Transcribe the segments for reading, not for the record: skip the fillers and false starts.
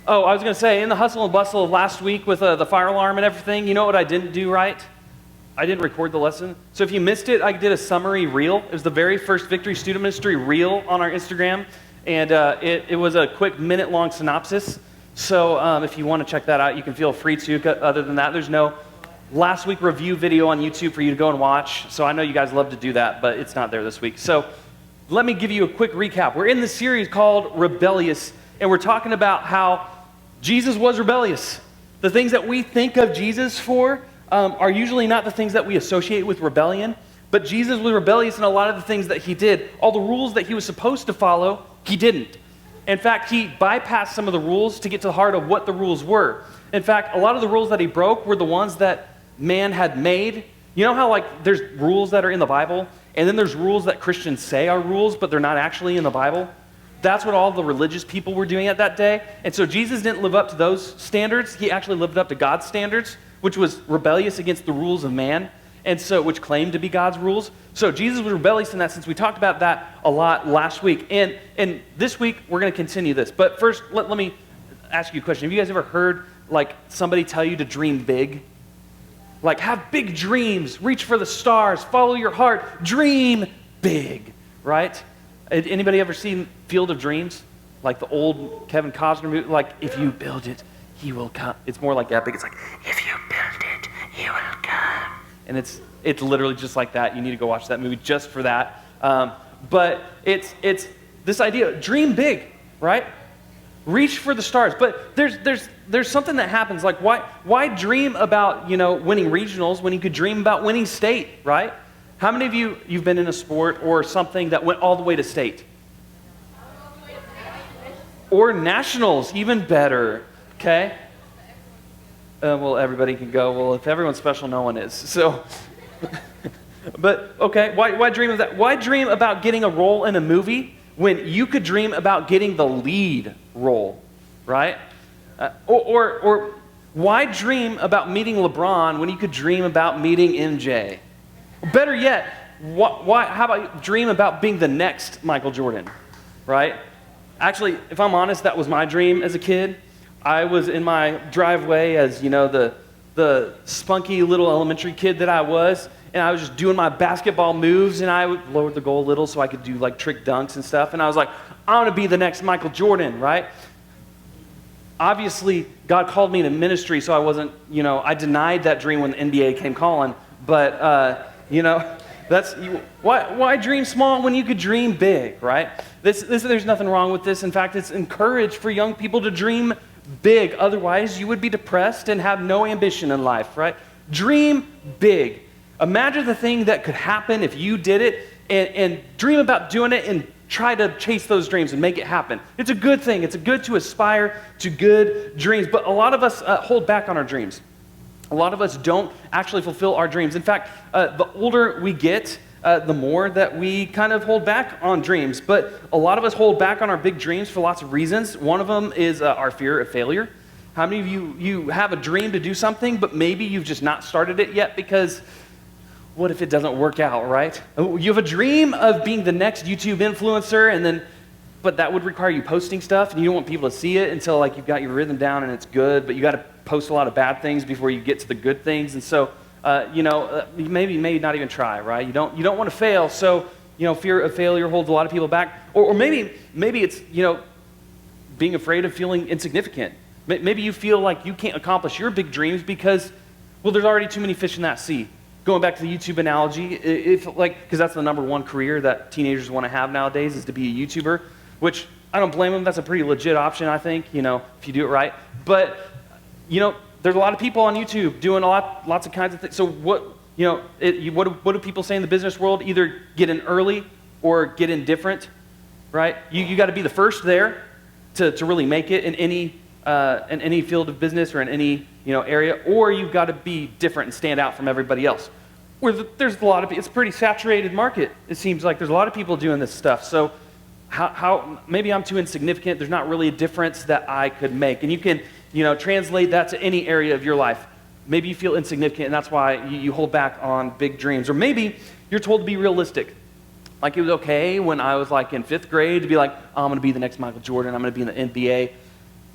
Oh, I was going to say, in the hustle and bustle of last week with the fire alarm and everything, you know what I didn't do right? I didn't record the lesson. So if you missed it, I did a summary reel. It was the very first Victory Student Ministry reel on our Instagram, and it was a quick minute-long synopsis. So if you want to check that out, you can feel free to. Other than that, there's no last week review video on YouTube for you to go and watch. So I know you guys love to do that, but it's not there this week. So let me give you a quick recap. We're in the series called Rebellious, and we're talking about how Jesus was rebellious. The things that we think of Jesus for are usually not the things that we associate with rebellion, but Jesus was rebellious in a lot of the things that he did. All the rules that he was supposed to follow, he didn't. In fact, he bypassed some of the rules to get to the heart of what the rules were. In fact, a lot of the rules that he broke were the ones that man had made. You know how there's rules that are in the Bible, and then there's rules that Christians say are rules, but they're not actually in the Bible? That's what all the religious people were doing at that day. And so Jesus didn't live up to those standards. He actually lived up to God's standards, which was rebellious against the rules of man, and so which claimed to be God's rules. So Jesus was rebellious in that sense. We talked about that a lot last week. And this week, we're going to continue this. But first, let me ask you a question. Have you guys ever heard somebody tell you to dream big? Have big dreams, reach for the stars, follow your heart, dream big, right? Anybody ever seen Field of Dreams? Like the old Kevin Costner movie? If you build it, he will come. It's more like epic. It's if you build it, he will come. And it's literally just like that. You need to go watch that movie just for that. But it's this idea, dream big, right? Reach for the stars. But there's something that happens. Why dream about, winning regionals when you could dream about winning state, right? How many of you've been in a sport or something that went all the way to state? Or nationals, even better, okay? Well, everybody can go. Well, if everyone's special, no one is. So, but okay, why dream of that? Why dream about getting a role in a movie when you could dream about getting the lead role, right? Or why dream about meeting LeBron when you could dream about meeting MJ? Better yet, how about you dream about being the next Michael Jordan, right? Actually, if I'm honest, that was my dream as a kid. I was in my driveway as, the spunky little elementary kid that I was, and I was just doing my basketball moves, and I would lower the goal a little so I could do trick dunks and stuff, and I was like, I want to be the next Michael Jordan, right? Obviously, God called me into ministry, so I wasn't, I denied that dream when the NBA came calling, but, that's why dream small when you could dream big, right? There's nothing wrong with this. In fact, it's encouraged for young people to dream big. Otherwise, you would be depressed and have no ambition in life, right? Dream big. Imagine the thing that could happen if you did it, and dream about doing it and try to chase those dreams and make it happen. It's a good thing. It's good to aspire to good dreams, but a lot of us hold back on our dreams. A lot of us don't actually fulfill our dreams. In fact, the older we get, the more that we kind of hold back on dreams. But a lot of us hold back on our big dreams for lots of reasons. One of them is our fear of failure. How many of you have a dream to do something, but maybe you've just not started it yet because what if it doesn't work out, right? You have a dream of being the next YouTube influencer, but that would require you posting stuff, and you don't want people to see it until you've got your rhythm down and it's good, but you got to post a lot of bad things before you get to the good things. And so, maybe not even try, right? You don't want to fail, so, fear of failure holds a lot of people back. Or maybe it's, being afraid of feeling insignificant. Maybe you feel like you can't accomplish your big dreams because, there's already too many fish in that sea. Going back to the YouTube analogy, because that's the number one career that teenagers want to have nowadays is to be a YouTuber, which I don't blame them. That's a pretty legit option, I think, if you do it right. But, there's a lot of people on YouTube doing lots of kinds of things. So what do people say in the business world? Either get in early or get in different, right? You got to be the first there to really make it in any field of business or in any area, or you've got to be different and stand out from everybody else. There's a lot of it's a pretty saturated market. It seems like there's a lot of people doing this stuff. So how maybe I'm too insignificant. There's not really a difference that I could make, and you can translate that to any area of your life. Maybe you feel insignificant, and that's why you hold back on big dreams. Or maybe you're told to be realistic. It was okay when I was in 5th grade to be I'm going to be the next Michael Jordan. I'm going to be in the NBA.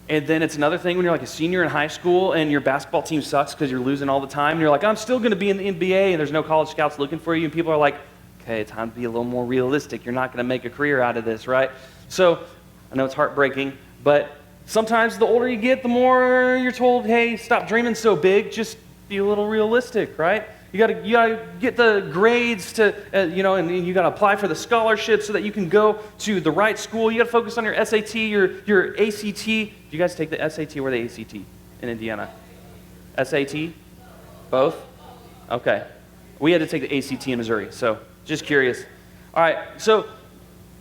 And then it's another thing when you're like a senior in high school and your basketball team sucks because you're losing all the time. And you're like, I'm still going to be in the NBA, and there's no college scouts looking for you. And people are like, okay, time to be a little more realistic. You're not going to make a career out of this, right? So I know it's heartbreaking, but sometimes the older you get, the more you're told, hey, stop dreaming so big, just be a little realistic, right? You gotta get the grades to, and you gotta apply for the scholarship so that you can go to the right school. You gotta focus on your SAT, your ACT. Do you guys take the SAT or the ACT in Indiana? SAT? Both? Okay. We had to take the ACT in Missouri, so just curious. All right, so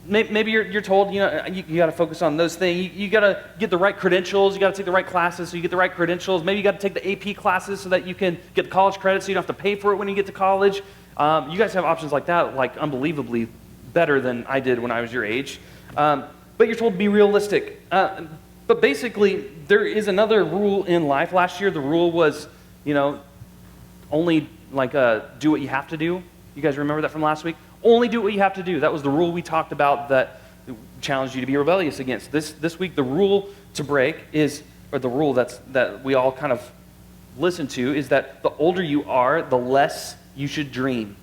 maybe you're told, you got to focus on those things. You got to get the right credentials. You got to take the right classes so you get the right credentials. Maybe you got to take the AP classes so that you can get the college credit so you don't have to pay for it when you get to college. You guys have options like that, like unbelievably better than I did when I was your age. But you're told to be realistic. But basically, there is another rule in life. Last year, the rule was, only do what you have to do. You guys remember that from last week? Only do what you have to do. That was the rule we talked about that challenged you to be rebellious against. This week, the rule to break is, or the rule that we all kind of listen to, is that the older you are, the less you should dream.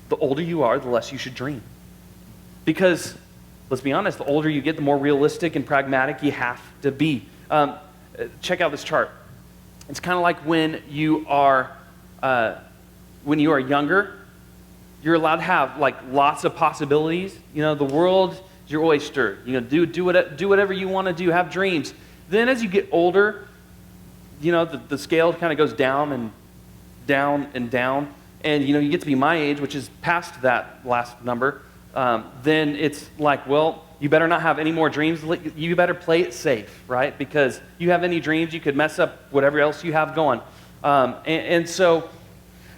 The older you are, the less you should dream. Because, let's be honest, the older you get, the more realistic and pragmatic you have to be. Check out this chart. It's kind of like when you are younger, you're allowed to have lots of possibilities. The world is your oyster. Do whatever you want to do. Have dreams. Then as you get older, the scale kind of goes down and down and down. And you get to be my age, which is past that last number. Then it's like, well, you better not have any more dreams. You better play it safe, right? Because you have any dreams, you could mess up whatever else you have going. And so,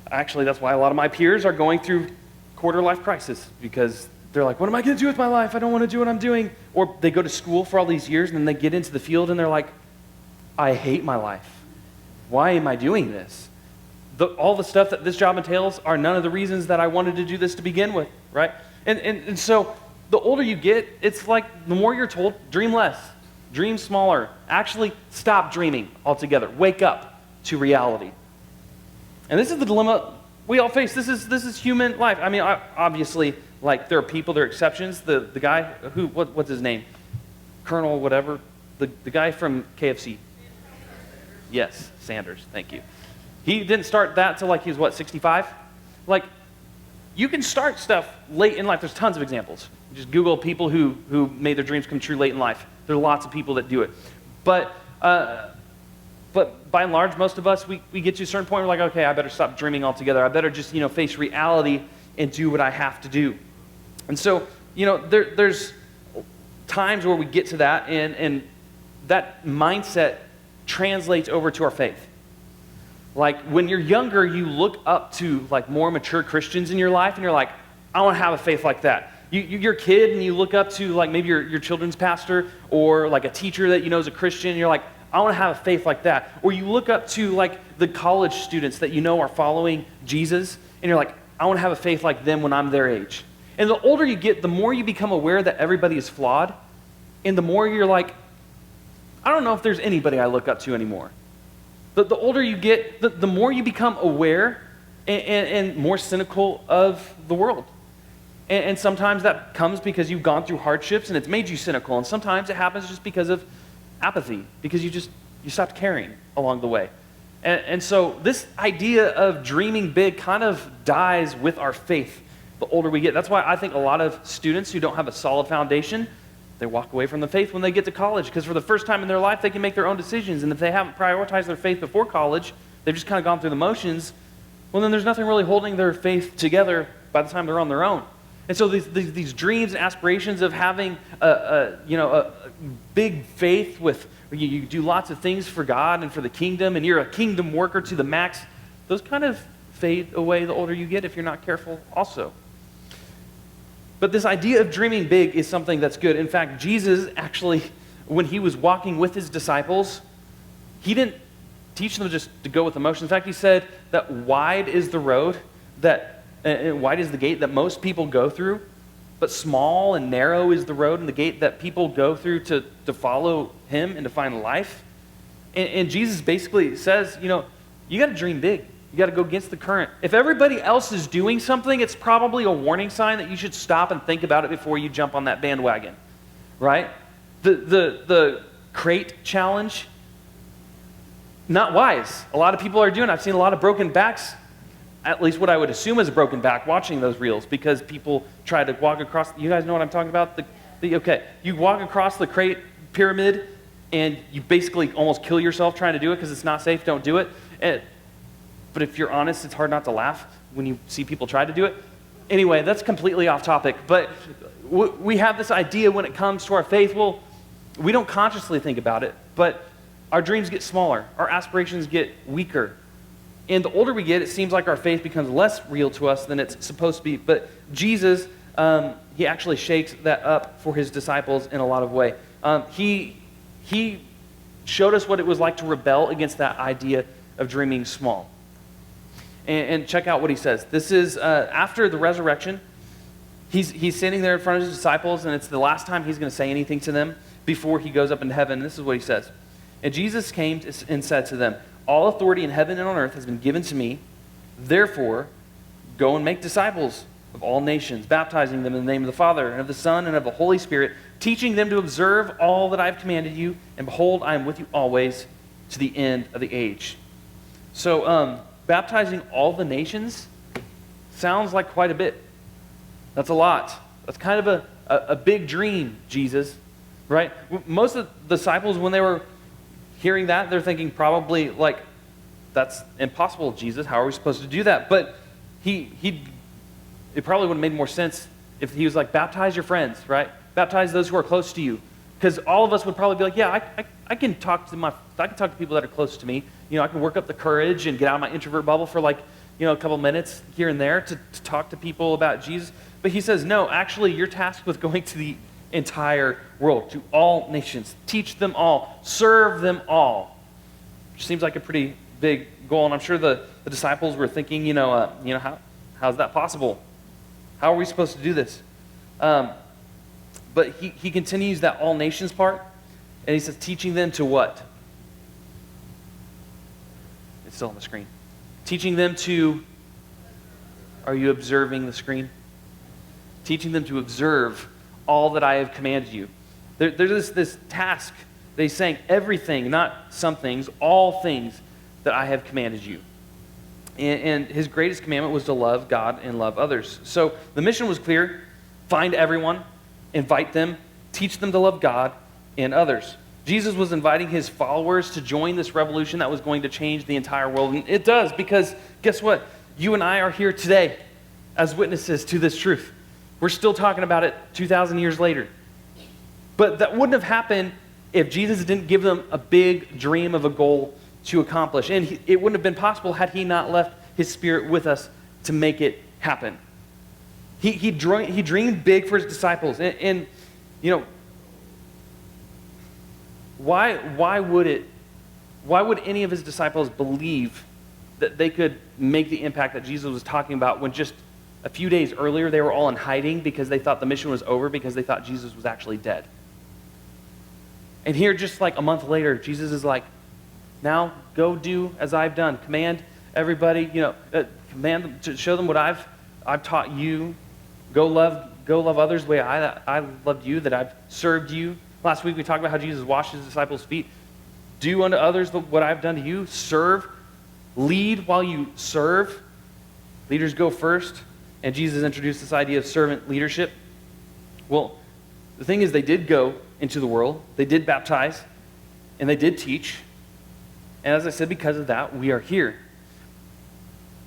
actually, that's why a lot of my peers are going through quarter-life crisis, because they're like, what am I going to do with my life? I don't want to do what I'm doing. Or they go to school for all these years, and then they get into the field, and they're like, I hate my life. Why am I doing this? All the stuff that this job entails are none of the reasons that I wanted to do this to begin with, right? And so the older you get, it's like the more you're told, dream less, dream smaller. Actually, stop dreaming altogether. Wake up to reality. And this is the dilemma we all face. This is human life. I mean, obviously, there are people, there are exceptions. The guy what's his name? Colonel whatever. The guy from KFC. Yes, Sanders. Thank you. He didn't start that till he was 65? You can start stuff late in life. There's tons of examples. Just Google people who made their dreams come true late in life. There are lots of people that do it. But by and large, most of us, we get to a certain point, we're like, okay, I better stop dreaming altogether. I better just, face reality and do what I have to do. And so, there's times where we get to that, and that mindset translates over to our faith. When you're younger, you look up to more mature Christians in your life, and you're like, I want to have a faith like that. You're a kid, and you look up to maybe your children's pastor, or a teacher that you know is a Christian, and you're like, I want to have a faith like that. Or you look up to the college students that are following Jesus, and you're like, I want to have a faith like them when I'm their age. And the older you get, the more you become aware that everybody is flawed, and the more you're like, I don't know if there's anybody I look up to anymore. The older you get, the more you become aware and more cynical of the world. And sometimes that comes because you've gone through hardships and it's made you cynical. And sometimes it happens just because of apathy, because you stopped caring along the way. And so this idea of dreaming big kind of dies with our faith the older we get. That's why I think a lot of students who don't have a solid foundation, they walk away from the faith when they get to college, because for the first time in their life, they can make their own decisions. And if they haven't prioritized their faith before college, they've just kind of gone through the motions, well, then there's nothing really holding their faith together by the time they're on their own. And so these dreams and aspirations of having a big faith with, you do lots of things for God and for the kingdom, and you're a kingdom worker to the max, those kind of fade away the older you get if you're not careful also. But this idea of dreaming big is something that's good. In fact, Jesus actually, when he was walking with his disciples, he didn't teach them just to go with emotion. In fact, he said that wide is the road, wide is the gate that most people go through, but small and narrow is the road and the gate that people go through to follow him and to find life. And Jesus basically says, you got to dream big. You got to go against the current. If everybody else is doing something, it's probably a warning sign that you should stop and think about it before you jump on that bandwagon, right? The crate challenge, not wise. A lot of people are doing. I've seen a lot of broken backs, at least what I would assume is a broken back, watching those reels, because people try to walk across. You guys know what I'm talking about? Okay, you walk across the crate pyramid, and you basically almost kill yourself trying to do it because it's not safe. Don't do it. But if you're honest, it's hard not to laugh when you see people try to do it. Anyway, that's completely off topic. But we have this idea when it comes to our faith. Well, we don't consciously think about it, but our dreams get smaller. Our aspirations get weaker. And the older we get, it seems like our faith becomes less real to us than it's supposed to be. But Jesus, he actually shakes that up for his disciples in a lot of ways. He showed us what it was like to rebel against that idea of dreaming small. And check out what he says. This is after the resurrection. He's standing there in front of his disciples, and it's the last time he's going to say anything to them before he goes up into heaven. This is what he says. And Jesus came and said to them, "All authority in heaven and on earth has been given to me. Therefore, go and make disciples of all nations, baptizing them in the name of the Father and of the Son and of the Holy Spirit, teaching them to observe all that I've commanded you. And behold, I am with you always to the end of the age." So, baptizing all the nations sounds like quite a bit. That's a lot. That's kind of a big dream, Jesus, right? Most of the disciples, when they were hearing that, they're thinking probably like, that's impossible, Jesus. How are we supposed to do that? But it probably would have made more sense if he was like, baptize your friends, right? Baptize those who are close to you. Because all of us would probably be like, yeah, I can talk to people that are close to me. I can work up the courage and get out of my introvert bubble for a couple minutes here and there to talk to people about Jesus. But he says, no, actually, you're tasked with going to the entire world, to all nations. Teach them all. Serve them all. Which seems like a pretty big goal. And I'm sure the disciples were thinking, how's that possible? How are we supposed to do this? But he continues that all nations part, and he says, teaching them to what? It's still on the screen. Teaching them to, are you observing the screen? Teaching them to observe all that I have commanded you. There's this task that he's saying, everything, not some things, all things that I have commanded you. And his greatest commandment was to love God and love others. So the mission was clear. Find everyone, invite them, teach them to love God and others. Jesus was inviting his followers to join this revolution that was going to change the entire world. And it does, because guess what? You and I are here today as witnesses to this truth. We're still talking about it 2,000 years later. But that wouldn't have happened if Jesus didn't give them a big dream of a goal to accomplish. And it wouldn't have been possible had he not left his Spirit with us to make it happen. He dreamed big for his disciples. And why would any of his disciples believe that they could make the impact that Jesus was talking about when just a few days earlier they were all in hiding because they thought the mission was over, because they thought Jesus was actually dead? And here, just like a month later, Jesus is like, now go do as I've done. Command everybody, command them to show them what I've taught you. Go love others the way I loved you, that I've served you. Last week we talked about how Jesus washed his disciples' feet. Do unto others what I've done to you. Serve. Lead while you serve. Leaders go first. And Jesus introduced this idea of servant leadership. Well, the thing is, they did go into the world. They did baptize. And they did teach. And as I said, because of that, we are here.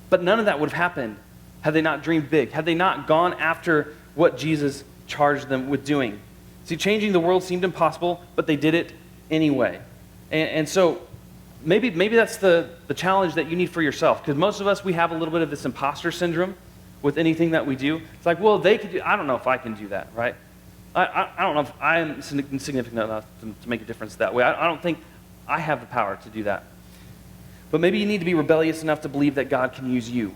But none of that would have happened had they not dreamed big, had they not gone after what Jesus charged them with doing. See, changing the world seemed impossible, but they did it anyway. And so maybe that's the challenge that you need for yourself, because most of us, we have a little bit of this imposter syndrome with anything that we do. It's like, well, they could do, I don't know if I can do that, right? I don't know if I'm significant enough to make a difference that way. I don't think I have the power to do that. But maybe you need to be rebellious enough to believe that God can use you.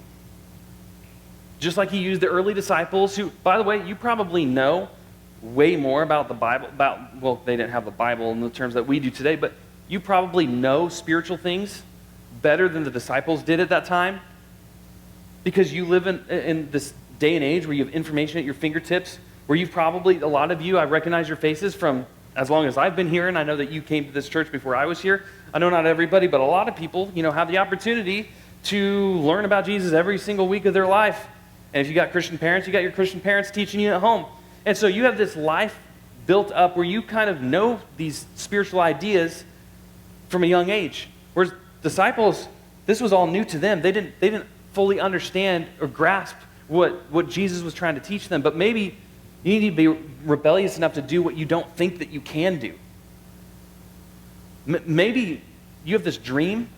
Just like he used the early disciples who, by the way, you probably know way more about the Bible, well, they didn't have the Bible in the terms that we do today, but you probably know spiritual things better than the disciples did at that time because you live in this day and age where you have information at your fingertips, where you've probably, a lot of you, I recognize your faces from as long as I've been here, and I know that you came to this church before I was here. I know not everybody, but a lot of people, have the opportunity to learn about Jesus every single week of their life. And if you got Christian parents, you got your Christian parents teaching you at home. And so you have this life built up where you kind of know these spiritual ideas from a young age. Whereas disciples, this was all new to them. They didn't fully understand or grasp what Jesus was trying to teach them. But maybe you need to be rebellious enough to do what you don't think that you can do. Maybe you have this dream,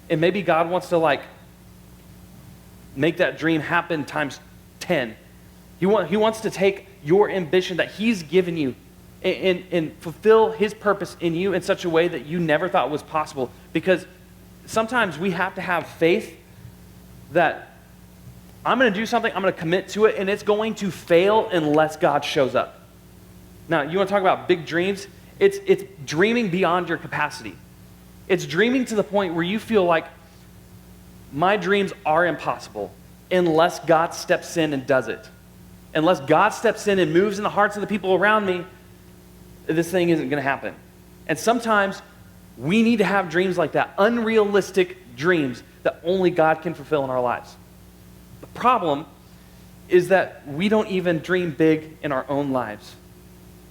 and maybe God wants to make that dream happen times 10. He wants to take your ambition that he's given you and fulfill his purpose in you in such a way that you never thought was possible. Because sometimes we have to have faith that I'm going to do something, I'm going to commit to it, and it's going to fail unless God shows up. Now, you want to talk about big dreams? It's dreaming beyond your capacity. It's dreaming to the point where you feel like my dreams are impossible unless God steps in and does it. Unless God steps in and moves in the hearts of the people around me, this thing isn't going to happen. And sometimes we need to have dreams like that, unrealistic dreams that only God can fulfill in our lives. The problem is that we don't even dream big in our own lives.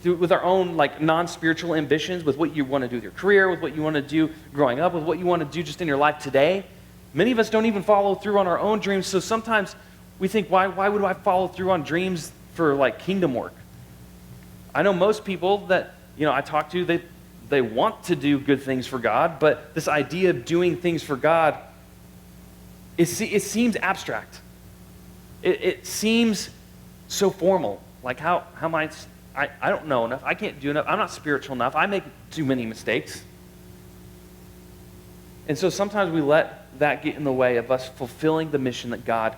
With our own non-spiritual ambitions, with what you want to do with your career, with what you want to do growing up, with what you want to do just in your life today. Many of us don't even follow through on our own dreams, so sometimes we think, why would I follow through on dreams for kingdom work? I know most people that I talk to, they want to do good things for God, but this idea of doing things for God, it seems abstract. It seems so formal. How am I don't know enough. I can't do enough. I'm not spiritual enough. I make too many mistakes. And so sometimes we let that get in the way of us fulfilling the mission that God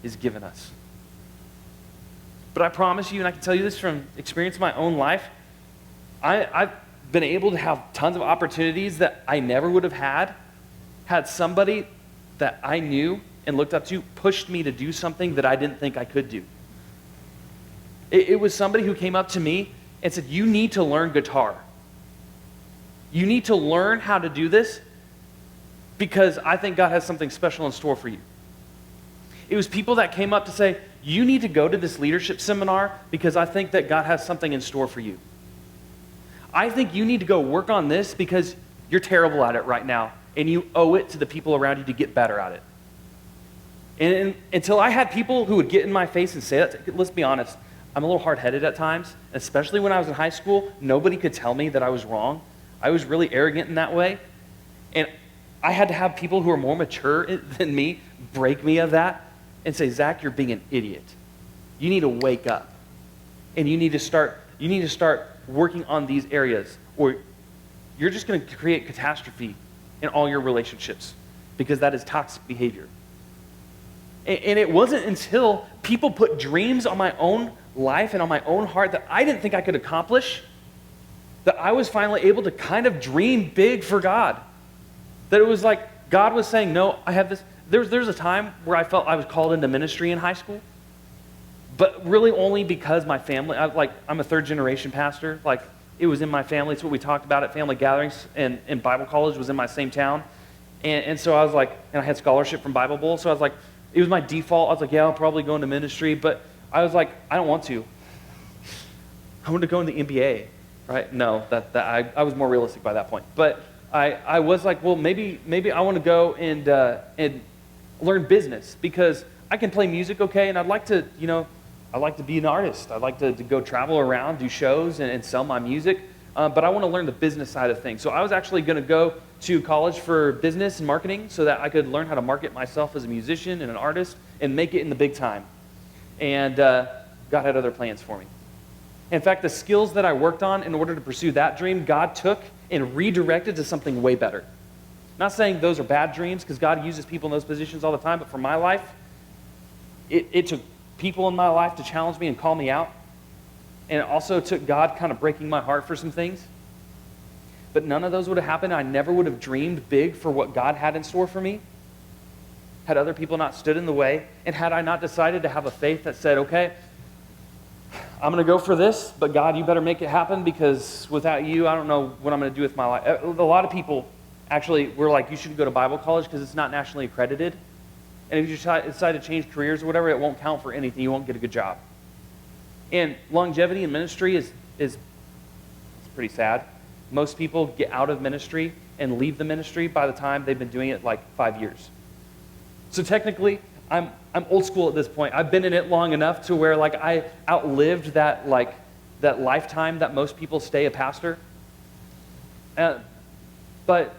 has given us. But I promise you, and I can tell you this from experience in my own life, I've been able to have tons of opportunities that I never would have had somebody that I knew and looked up to pushed me to do something that I didn't think I could do. It was somebody who came up to me and said, you need to learn guitar. You need to learn how to do this because I think God has something special in store for you. It was people that came up to say, you need to go to this leadership seminar because I think that God has something in store for you. I think you need to go work on this because you're terrible at it right now and you owe it to the people around you to get better at it. And until I had people who would get in my face and say that, let's be honest, I'm a little hard-headed at times, especially when I was in high school. Nobody could tell me that I was wrong. I was really arrogant in that way. And I had to have people who are more mature than me break me of that and say, Zach, you're being an idiot. You need to wake up. And you need to start working on these areas, or you're just going to create catastrophe in all your relationships because that is toxic behavior. And it wasn't until people put dreams on my own life and on my own heart that I didn't think I could accomplish that I was finally able to kind of dream big for God. That it was like God was saying, no, I have this. There's a time where I felt I was called into ministry in high school, but really only because my family, I'm a third generation pastor. It was in my family. It's what we talked about at family gatherings, and Bible college was in my same town. And so I was like, and I had scholarship from Bible Bowl, so I was like, it was my default. I was like, yeah, I'll probably go into ministry, but I was like, I don't want to. I want to go in the NBA, right? No, I was more realistic by that point. But I was like, well, maybe I want to go and learn business because I can play music okay, and I'd like to be an artist. I'd like to go travel around, do shows, and sell my music. But I want to learn the business side of things. So I was actually going to go to college for business and marketing so that I could learn how to market myself as a musician and an artist and make it in the big time. And God had other plans for me. In fact, the skills that I worked on in order to pursue that dream, God took and redirected to something way better. Not saying those are bad dreams, because God uses people in those positions all the time, but for my life, it took people in my life to challenge me and call me out. And it also took God kind of breaking my heart for some things. But none of those would have happened. I never would have dreamed big for what God had in store for me had other people not stood in the way, and had I not decided to have a faith that said, okay, I'm going to go for this, but God, you better make it happen, because without you, I don't know what I'm going to do with my life. A lot of people actually were like, you shouldn't go to Bible college because it's not nationally accredited. And if you decide to change careers or whatever, it won't count for anything. You won't get a good job. And longevity in ministry is pretty sad. Most people get out of ministry and leave the ministry by the time they've been doing it like 5 years. So technically, I'm old school at this point. I've been in it long enough to where like I outlived that lifetime that most people stay a pastor. But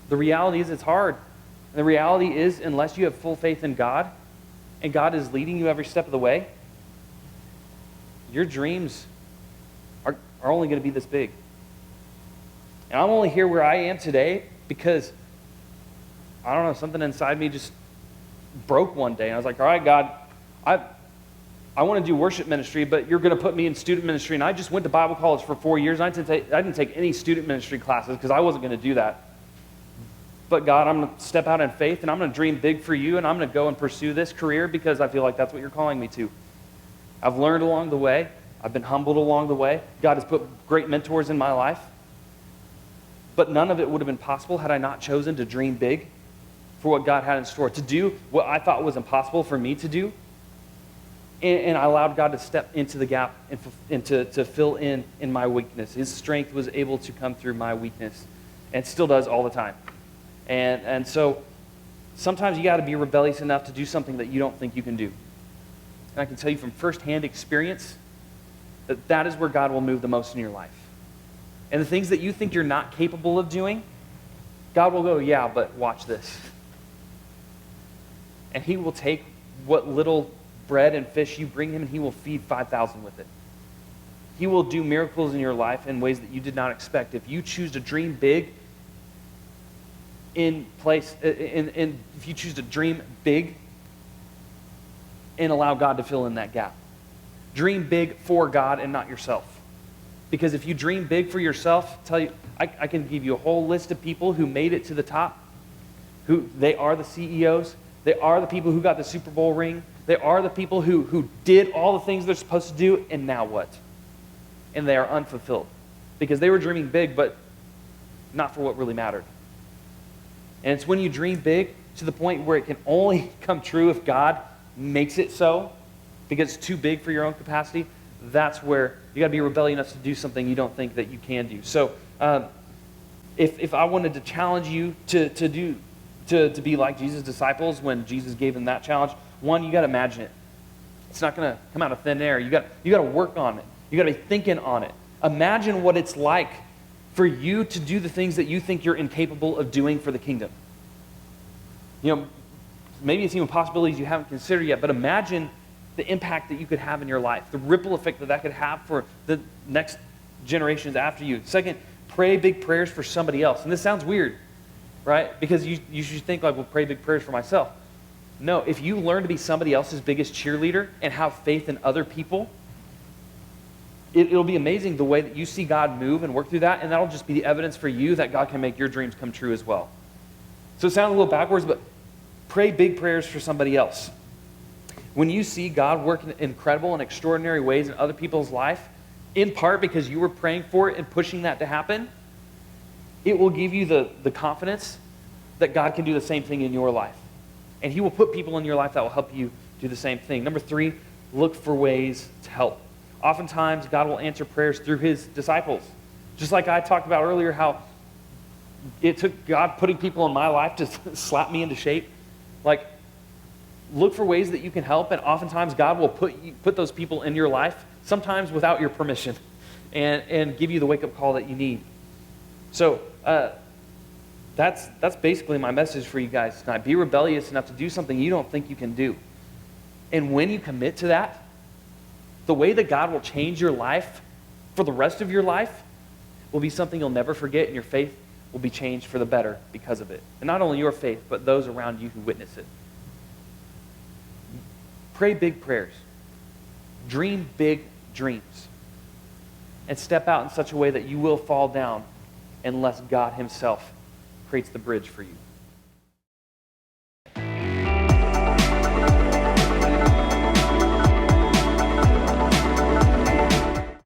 the reality is it's hard. And the reality is, unless you have full faith in God, and God is leading you every step of the way, your dreams are only going to be this big. And I'm only here where I am today because, I don't know, something inside me just broke one day. And I was like, all right, God, I want to do worship ministry, but you're going to put me in student ministry. And I just went to Bible college for 4 years. And I didn't take any student ministry classes because I wasn't going to do that. But God, I'm going to step out in faith, and I'm going to dream big for you, and I'm going to go and pursue this career because I feel like that's what you're calling me to. I've learned along the way. I've been humbled along the way. God has put great mentors in my life. But none of it would have been possible had I not chosen to dream big for what God had in store, to do what I thought was impossible for me to do. And I allowed God to step into the gap and to fill in my weakness. His strength was able to come through my weakness, and still does all the time. And so sometimes you got to be rebellious enough to do something that you don't think you can do. And I can tell you from firsthand experience that is where God will move the most in your life. And the things that you think you're not capable of doing, God will go, yeah, but watch this. And he will take what little bread and fish you bring him, and he will feed 5,000 with it. He will do miracles in your life in ways that you did not expect. If you choose to dream big if you choose to dream big and allow God to fill in that gap. Dream big for God and not yourself. Because if you dream big for yourself, I can give you a whole list of people who made it to the top, who they are the CEOs, they are the people who got the Super Bowl ring, they are the people who did all the things they're supposed to do, and now what? And they are unfulfilled. Because they were dreaming big, but not for what really mattered. And it's when you dream big to the point where it can only come true if God makes it so, because it's too big for your own capacity, that's where you got to be rebellious enough to do something you don't think that you can do. So if I wanted to challenge you to be like Jesus' disciples when Jesus gave them that challenge, one, you got to imagine it. It's not going to come out of thin air. You got to work on it. You got to be thinking on it. Imagine what it's like for you to do the things that you think you're incapable of doing for the kingdom. You know, maybe it's even possibilities you haven't considered yet, but imagine the impact that you could have in your life, the ripple effect that could have for the next generations after you. Second, pray big prayers for somebody else. And this sounds weird, right? Because you should think like, well, pray big prayers for myself. No, if you learn to be somebody else's biggest cheerleader and have faith in other people, it'll be amazing the way that you see God move and work through that, and that'll just be the evidence for you that God can make your dreams come true as well. So it sounds a little backwards, but pray big prayers for somebody else. When you see God work in incredible and extraordinary ways in other people's life, in part because you were praying for it and pushing that to happen, it will give you the confidence that God can do the same thing in your life. And he will put people in your life that will help you do the same thing. Number 3, look for ways to help. Oftentimes, God will answer prayers through his disciples. Just like I talked about earlier, how it took God putting people in my life to slap me into shape. Like, look for ways that you can help, and oftentimes God will put those people in your life, sometimes without your permission, and give you the wake-up call that you need. So that's basically my message for you guys tonight. Be rebellious enough to do something you don't think you can do. And when you commit to that, the way that God will change your life for the rest of your life will be something you'll never forget, and your faith will be changed for the better because of it. And not only your faith, but those around you who witness it. Pray big prayers. Dream big dreams. And step out in such a way that you will fall down unless God himself creates the bridge for you.